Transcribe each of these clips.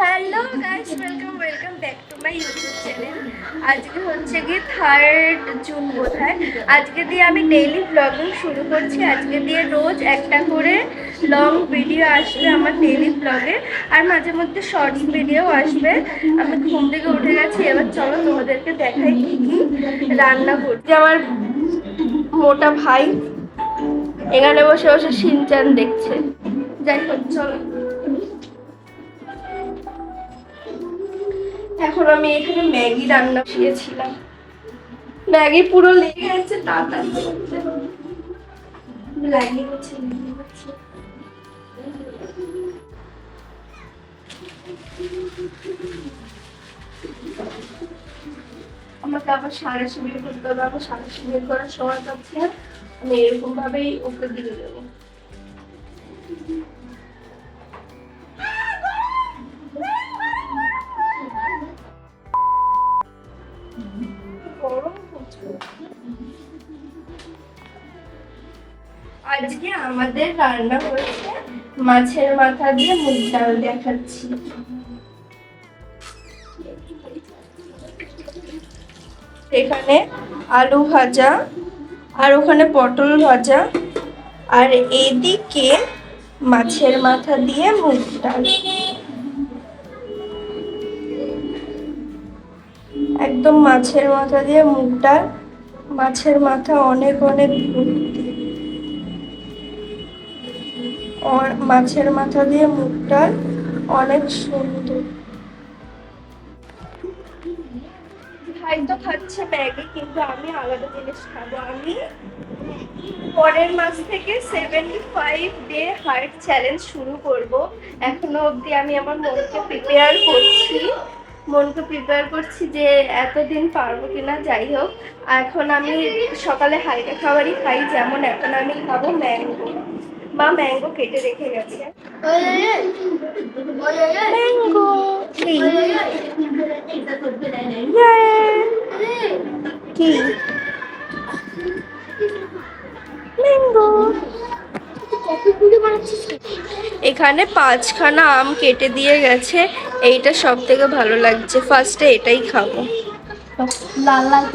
Hello guys, welcome back to my YouTube channel. আজকে হচ্ছে কি 3rd জুন বোধহয়। আজকে দিয়ে আমি ডেইলি ব্লগিং শুরু করছি। আজকে দিয়ে রোজ একটা করে লং ভিডিও আসবে আমার ডেইলি ব্লগে, আর মাঝে মধ্যে শর্টস ভিডিও আসবে। আমি ঘুম থেকে উঠে গেছি, এবার চলো তোমাদেরকে দেখাই কি কি রান্না করছি। আমার মোটা ভাই এখানে বসে বসে শিনচান দেখছে। যাই হোক, চলো। এখন আমি এখানে ম্যাগি রান্না শিখেছিলাম। ম্যাগি পুরো লেগে আছে, তাড়াতাড়ি করতে হবে। লাগিয়ে গেছে। আমাকে আবার সাঁড়াশি বের করতে হবে। আমার সাঁড়াশি বের করার সময় পাচ্ছি না। আমি এরকম ভাবেই ওকে দিয়ে দেবো। আজকে আমাদের রান্না হচ্ছে মাছের মাথা দিয়ে মুগ ডাল দেখাচ্ছি। এখানে আলু ভাজা, আর ওখানে পটল ভাজা, আর এদিকে মাছের মাথা দিয়ে মুগ ডাল। একদম মাছের মাথা দিয়ে মুগ ডাল। মাছের মাথা অনেক অনেক ভর্তি। মাছের মাথা দিয়ে মুগ ডাল অনেক সুন্দর। ভাই তো খাচ্ছে ম্যাগি, কিন্তু আমি আলাদা জিনিস খাবো। আমি পরের মাস থেকে 75 ডে হার্ট চ্যালেঞ্জ শুরু করব। এখনো অবধি আমি আমার মনকে প্রিপেয়ার করছি যে এতদিন পারবো কিনা। যাই হোক, এখন আমি সকালে হালকা খাবারই খাই। যেমন এখন আমি খাবো ম্যাঙ্গো। মা ম্যাঙ্গো কেটে রেখে গেছে। ম্যাঙ্গো কি ম্যাঙ্গো। এখানে 5খানা আম কেটে দিয়ে গেছে। এইটা সব থেকে ভালো লাগছে, ফার্স্টে এটাই খাবো। লাল লাল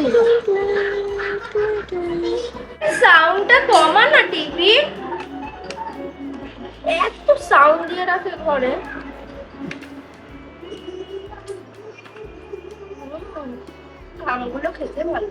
সাউন্ডটা কমা না টিভি, এত সাউন্ড দিয়ে রাখে ঘরে। আমগুলো খেতে ভালো।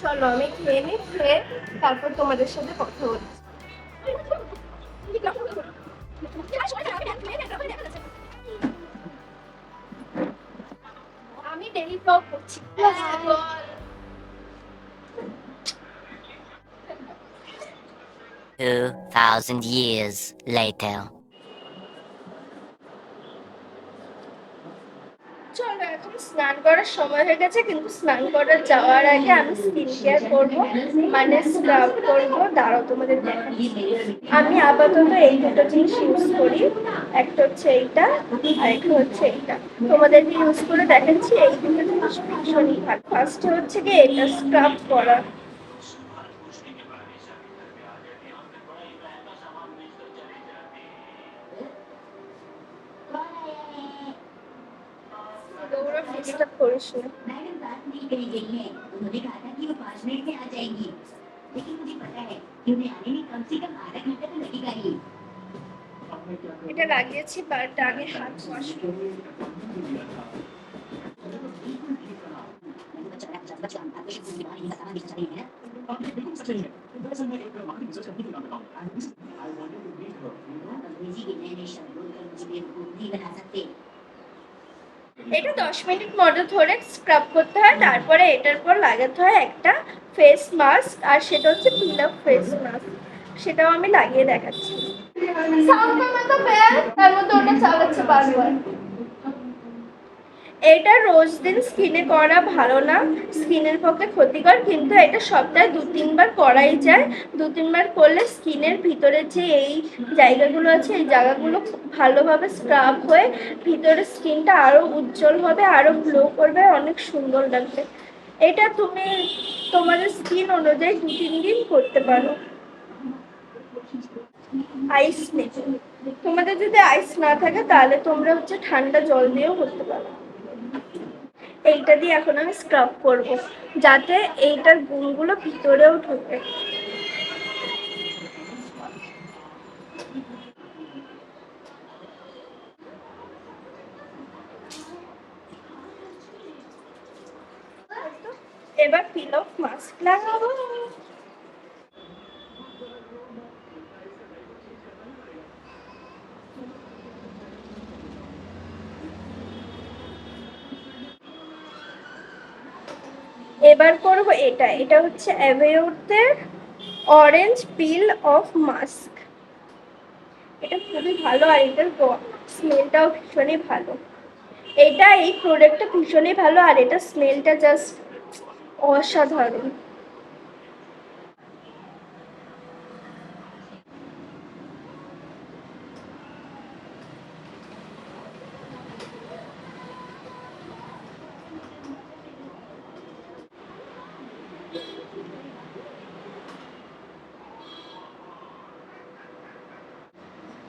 চলো আমি খেয়ে নিই, খেয়ে তারপর তোমাদের সাথে কথা বলছি। আমি ডেইলি ব্লগ করছি। 2,000 years later. চলো, এখন স্নান করার সময় হয়ে গেছে, কিন্তু স্নান করার যাওয়ার আগে আমি স্কিন কেয়ার করবো, মানে স্ক্রাব করবো। দাঁড়াও তোমাদের দেখাচ্ছি। আমি আপাতত এই দুটো জিনিস ইউজ করি। একটা হচ্ছে এইটা, আর একটা হচ্ছে এইটা। তোমাদেরকে ইউজ করে দেখাচ্ছি। এই দুটো জিনিস ভীষণই ভালো। ফার্স্টে হচ্ছে কি এটা স্ক্রাব করা। ওরা ডিস্টার্ব করিস না। मैडम रात नहीं कही गई है। उन्होंने कहा था कि वो 5 मिनट में आ जाएंगी, लेकिन मुझे पता है कि उन्हें आने में कम से कम आधा घंटा तो लगेगा ही। এটা লাগিয়েছি, বাট আগে হাত ওয়াশ করব। এটা 10 মিনিট মতো ধরে স্ক্রাব করতে হয়। তারপরে এটার পর লাগাতে হয় একটা ফেস মাস্ক, আর সেটা হচ্ছে পিল আপ ফেস মাস্ক। সেটাও আমি লাগিয়ে দেখাচ্ছি। সাউন্ড কমে তো বের, তার মধ্যে ওটা চালাচ্ছে বারবার। এটা রোজ দিন স্কিনে করা ভালো না, স্কিনের পক্ষে ক্ষতিকর, কিন্তু এটা সপ্তাহে 2-3 বার করাই যায়। 2-3 বার করলে স্কিনের ভিতরে যে এই জায়গাগুলো আছে, এই জায়গাগুলো খুব ভালোভাবে স্ক্রাব হয়ে ভিতরে স্কিনটা আরো উজ্জ্বল হবে, আরো গ্লো করবে, অনেক সুন্দর লাগবে। এটা তুমি তোমাদের স্কিন অনুযায়ী 2-3 দিন করতে পারো। আইস নেবে, তোমাদের যদি আইস না থাকে তাহলে তোমরা হচ্ছে ঠান্ডা জল দিয়েও করতে পারো। এইটা দিয়ে এখন আমি স্ক্রাব করব, যাতে এইটার গুণগুলো ভিতরেও ঢোকে। এবার পিল অফ মাস্ক লাগাবো। এবার করব এটা, এটা হচ্ছে অ্যাভেয়োর অরেঞ্জ পিল অফ মাস্ক। এটা খুবই ভালো, আর এটার স্মেলটাও ভীষণই ভালো। এটা এই প্রোডাক্টটা ভীষণই ভালো, আর এটা স্মেলটা জাস্ট অসাধারণ।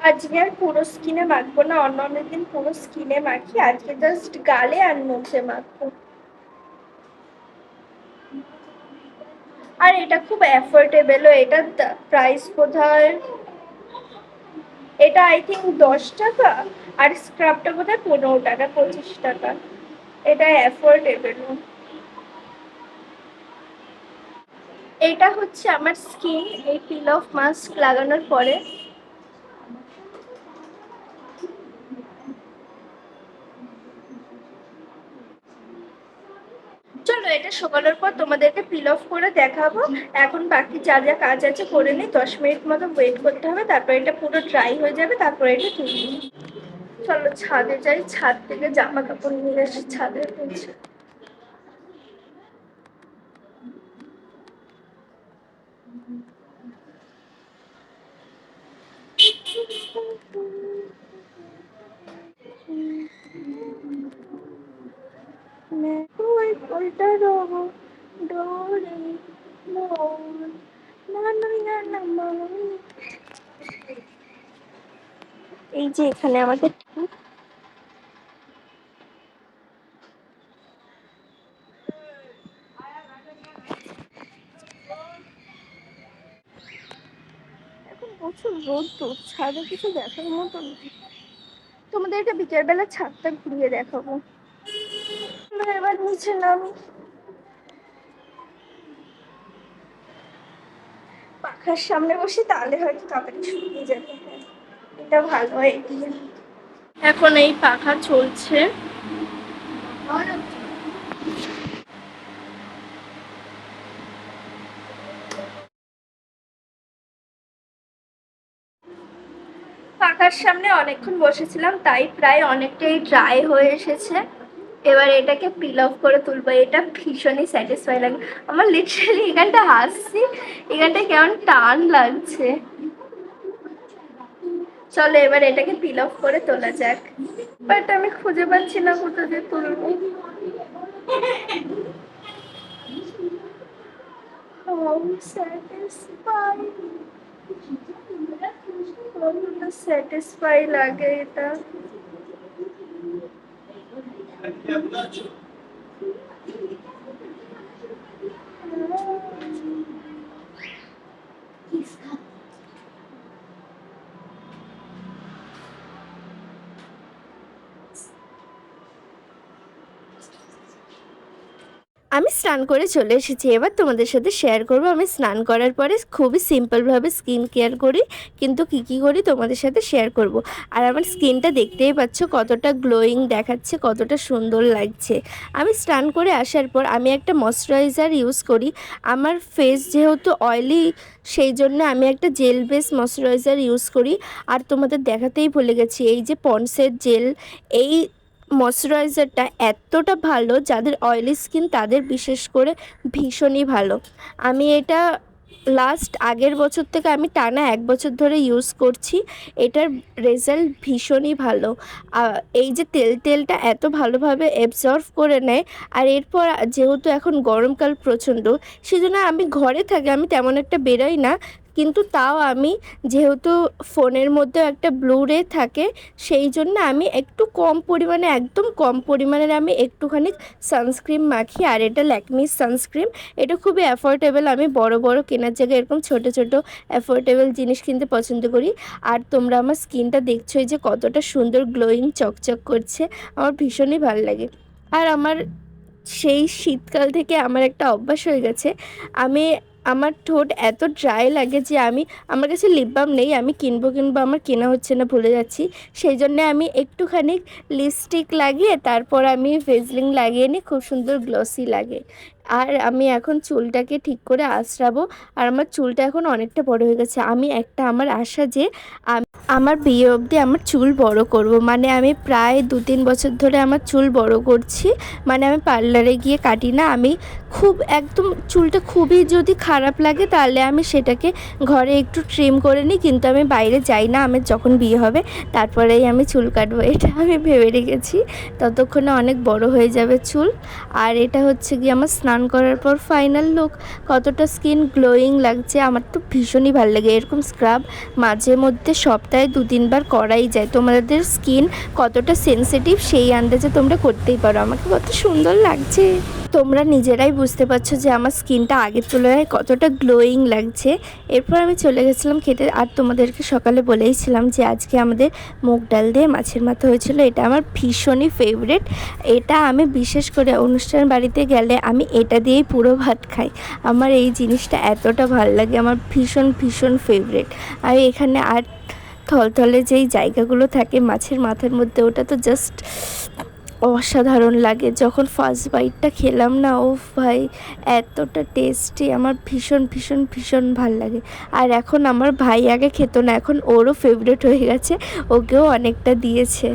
আজকে আর পুরো স্কিনে মাখবো না, অন্য অন্য দিন পুরো স্কিনে মাখি, আজকে জাস্ট গালে আর মুখে মাখবো। আর এটা খুব অ্যাফোর্ডেবলও, এটার প্রাইস বোধহয়, এটা আই থিঙ্ক 10 টাকা, আর স্ক্রাবটা বোধহয় 15 টাকা 25 টাকা। এটা অ্যাফোর্ডেবলও। এটা হচ্ছে আমার স্কিন এই পিল অফ মাস্ক লাগানোর পরে। চলো এটা শুকানোর পর তোমাদেরকে পিল অফ করে দেখাবো। এখন বাকি যা যা কাজ আছে করে নিই, 10 মিনিট মতো ওয়েট করতে হবে, তারপর এটা পুরো ড্রাই হয়ে যাবে, তারপর এটা তুলবো। চলো ছাদে যাই, ছাদ থেকে জামা কাপড় নিয়ে এসে ছাদে রয়েছে। এই যে এখানে আমাদের এখন প্রচুর রোদ্দুর, ছাদে কিছু দেখার মতো নেই। তোমাদেরকে বিকেলবেলা ছাদটা ঘুরিয়ে দেখাবো। এবার নিচে নামি, পাখার সামনে বসে, তাহলে হয়তো তাড়াতাড়ি শুকিয়ে যাবে। হ্যাঁ, এটা ভালো আইডিয়া। এখন এই পাখা চলছে। পাখার সামনে অনেকক্ষণ বসেছিলাম, তাই প্রায় অনেকটাই ড্রাই হয়ে এসেছে। এবার এটাকে পিল অফ করে তুলবো। এটা ভীষণই স্যাটিসফাই লাগে আমার, লিটারালি এখানটা হাসছি, এখানটা কেমন টান লাগছে। চলো এবার এটাকে পিল অফ করে তোলা যাক, বাট আমি খুঁজে পাচ্ছি না কোথা দিয়ে তুলবো। স্যাটিসফাই লাগে এটা। আমি স্নান করে চলে এসেছি, এবার তোমাদের সাথে শেয়ার করব আমি স্নান করার পরে খুবই সিম্পলভাবে স্কিন কেয়ার করি, কিন্তু কী করি তোমাদের সাথে শেয়ার করব। আর আমার স্কিনটা দেখতেই পাচ্ছ কতটা গ্লোয়িং দেখাচ্ছে, কতটা সুন্দর লাগছে। আমি স্নান করে আসার পর আমি একটা ময়শ্চারাইজার ইউজ করি। আমার ফেস যেহেতু অয়েলি, সেই জন্য আমি একটা জেল বেস ময়শ্চারাইজার ইউজ করি। আর তোমাদের দেখাতেই ভুলে গেছি, এই যে পন্ডসের জেল, এই ময়শ্চারাইজারটা এতটা ভালো, যাদের অয়েলি স্কিন তাদের বিশেষ করে ভীষণই ভালো। আমি এটা আগের বছর থেকে আমি টানা 1 বছর ধরে ইউজ করছি। এটার রেজাল্ট ভীষণই ভালো। এই যে তেলটা এত ভালোভাবে অ্যাবজর্ব করে নেয়। আর এরপর যেহেতু এখন গরমকাল প্রচণ্ড, সেজন্য আমি ঘরে থাকি, আমি তেমন একটা বেরোই না, কিন্তু তাও আমি যেহেতু ফোনের মধ্যেও একটা ব্লু রে থাকে, সেই জন্য আমি একটু কম পরিমাণে, একদম কম পরিমাণের আমি একটুখানি সানস্ক্রিন মাখি। আর এটা ল্যাকমির সানস্ক্রিন। এটা খুবই অ্যাফোর্ডেবল। আমি বড় বড় কেনার জায়গায় এরকম ছোট ছোট অ্যাফোর্ডেবল জিনিস কিনতে পছন্দ করি। আর তোমরা আমার স্কিনটা দেখছোই যে কতটা সুন্দর গ্লোয়িং চকচক করছে, আমার ভীষণই ভালো লাগে। আর আমার সেই শীতকাল থেকে আমার একটা অভ্যাস হয়ে গেছে, আমার ঠোঁট এত ড্রাই লাগে যে আমার কাছে লিপ বাম নেই, আমি কিনবো আমার কেনা হচ্ছে না, ভুলে যাচ্ছি। সেই জন্যে আমি একটুখানি লিপস্টিক লাগিয়ে তারপর আমি ভেজলিন লাগিয়ে নিই, খুব সুন্দর গ্লসি লাগে। আর আমি এখন চুলটাকে ঠিক করে আঁচড়াবো। আর আমার চুলটা এখন অনেকটা বড় হয়ে গেছে। আমার আশা যে আমার বিয়ে অবধি আমার চুল বড় করব। মানে আমি প্রায় 2-3 বছর ধরে আমার চুল বড় করছি। মানে আমি পার্লারে গিয়ে কাটি না, আমি খুব একদম চুলটা খুবই যদি খারাপ লাগে তাহলে আমি সেটাকে ঘরে একটু ট্রিম করে নিই, কিন্তু আমি বাইরে যাই না। আমার যখন বিয়ে হবে তারপরেই আমি চুল কাটবো, এটা আমি ভেবে রেখেছি। ততক্ষণে অনেক বড় হয়ে যাবে চুল। আর এটা হচ্ছে গিয়ে আমার স্নান করার পর ফাইনাল লুক। কতটা স্কিন গ্লোয়িং লাগছে, আমার তো ভীষণই ভালো লাগে। এরকম স্ক্রাব মাঝে মধ্যে সপ্তাহে 2-3 বার করাই যায়। তোমাদের স্কিন কতটা সেনসিটিভ সেই আন্দাজে তোমরা করতেই পারো। আমাকে কত সুন্দর লাগছে, তোমরা নিজেরাই বুঝতে পারছো যে আমার স্কিনটা আগের তুলনায় কতটা গ্লোয়িং লাগছে। এরপর আমি চলে গেছিলাম খেতে। আর তোমাদেরকে সকালে বলেইছিলাম যে আজকে আমাদের মুগ ডাল দিয়ে মাছের মাথা হয়েছিল। এটা আমার ভীষণই ফেভারিট। এটা আমি বিশেষ করে অনুষ্ঠান বাড়িতে গেলে আমি এটা দিয়েই পুরো ভাত খাই। আমার এই জিনিসটা এতটা ভালো লাগে, আমার ভীষণ ভীষণ ফেভারিট। আর এখানে আর থলথলে যেই জায়গাগুলো থাকে মাছের মাথার মধ্যে, ওটা তো জাস্ট অসাধারণ লাগে। যখন ফার্স্ট বাইটটা খেলাম না, ও ভাই এতটা টেস্টি, আমার ভীষণ ভীষণ ভীষণ ভাল লাগে। আর এখন আমার ভাই আগে খেত না, এখন ওরও ফেভারিট হয়ে গেছে, ওকেও অনেকটা দিয়েছে।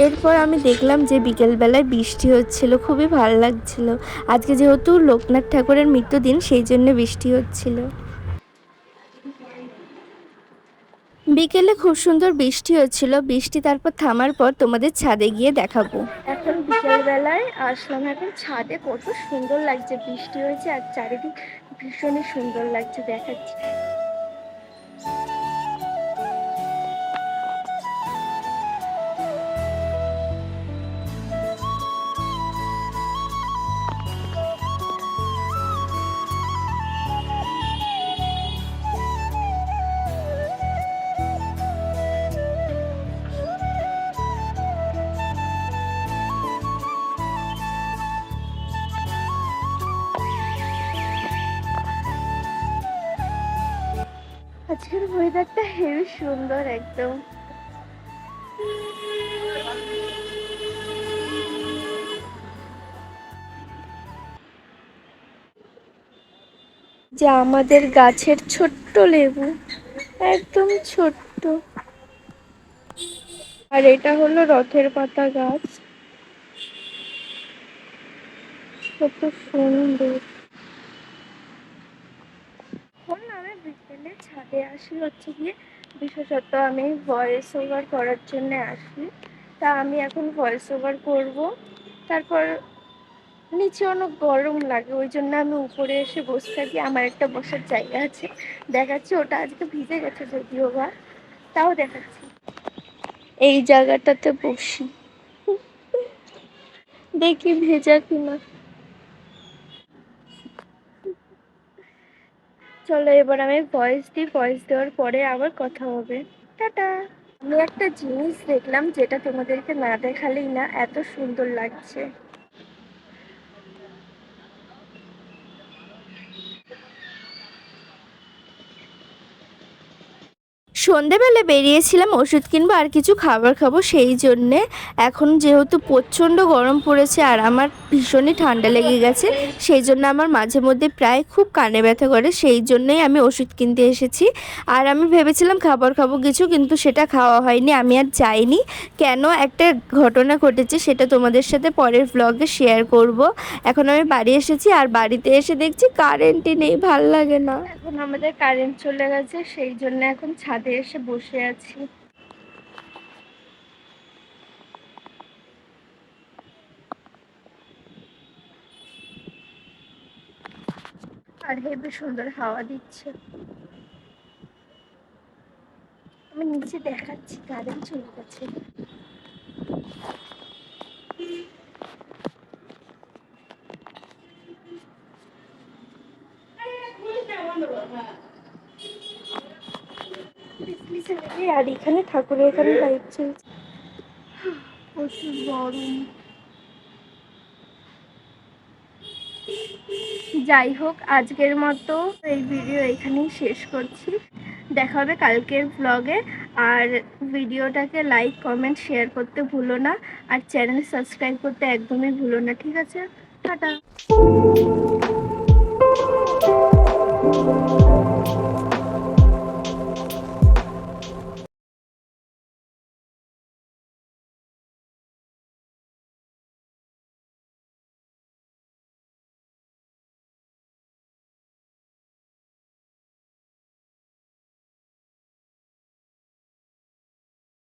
এরপর আমি দেখলাম যে বিকেলবেলায় বৃষ্টি হচ্ছিল, খুবই ভালো লাগছিল। আজকে যেহেতু লোকনাথ ঠাকুরের মৃত্যুদিন, সেই জন্য বৃষ্টি হচ্ছিল। বিকেলে খুব সুন্দর বৃষ্টি হচ্ছিল। বৃষ্টি তারপর থামার পর তোমাদের ছাদে গিয়ে দেখাবো। এখন বিকেলবেলায় আসলাম এখন ছাদে, কত সুন্দর লাগছে, বৃষ্টি হয়েছে আর চারিদিক ভীষণই সুন্দর লাগছে, দেখাচ্ছি। আজকের ওয়েদারটা হেবি সুন্দর একদম। যে আমাদের গাছের ছোট্ট লেবু, একদম ছোট্ট। আর এটা হলো রথের পাতা গাছ, কত সুন্দর। এখন আমি বিকেলে ছাদে আসি হচ্ছে গিয়ে বিশেষত আমি ভয়েস ওভার করার জন্য আসি। তা আমি এখন ভয়েস ওভার করবো। তারপর নিচে অনেক গরম লাগে, ওই জন্য আমি উপরে এসে বসে থাকি। আমার একটা বসার জায়গা আছে, দেখাচ্ছি। ওটা আজকে ভিজে গেছে যদিও বা, তাও দেখাচ্ছি। এই জায়গাটাতে বসি, দেখি ভেজা কিনা। চলো এবার আমি ভয়েস দিই, ভয়েস দেওয়ার পরে আবার কথা হবে। টাটা। আমি একটা জিনিস দেখলাম যেটা তোমাদেরকে না দেখালেই না, এত সুন্দর লাগছে। সন্ধেবেলা বেরিয়েছিলাম ওষুধ কিনবো আর কিছু খাবার খাবো, সেই জন্যে এখন যেহেতু প্রচণ্ড গরম পড়েছে আর আমার ভীষণই ঠান্ডা লেগে গেছে, সেই জন্য আমার মাঝে মধ্যে প্রায় খুব কানে ব্যথা করে, সেই জন্যই আমি ওষুধ কিনতে এসেছি। আর আমি ভেবেছিলাম খাবার খাবো কিছু, কিন্তু সেটা খাওয়া হয়নি, আমি আর যাইনি। কেন, একটা ঘটনা ঘটেছে, সেটা তোমাদের সাথে পরের ব্লগে শেয়ার করব। এখন আমি বাড়ি এসেছি আর বাড়িতে এসে দেখছি কারেন্টই নেই, ভাল লাগে না। এখন আমাদের কারেন্ট চলে গেছে, সেই জন্য এখন ছাদে এসে বসে আছি। আর হেবি সুন্দর হাওয়া দিচ্ছে। আমি নিচে দেখাচ্ছি, কারেন্ট চলে গেছে। আর এখানে ঠাকুরের এখানে লাইট চলছে, প্রচুর গরম। যাই হোক, আজকের মতো এই ভিডিও এখানেই শেষ করছি। দেখা হবে কালকের ব্লগে। আর ভিডিওটাকে লাইক কমেন্ট শেয়ার করতে ভুলো না, আর চ্যানেল সাবস্ক্রাইব করতে একদমই ভুলো না, ঠিক আছে? টাটা।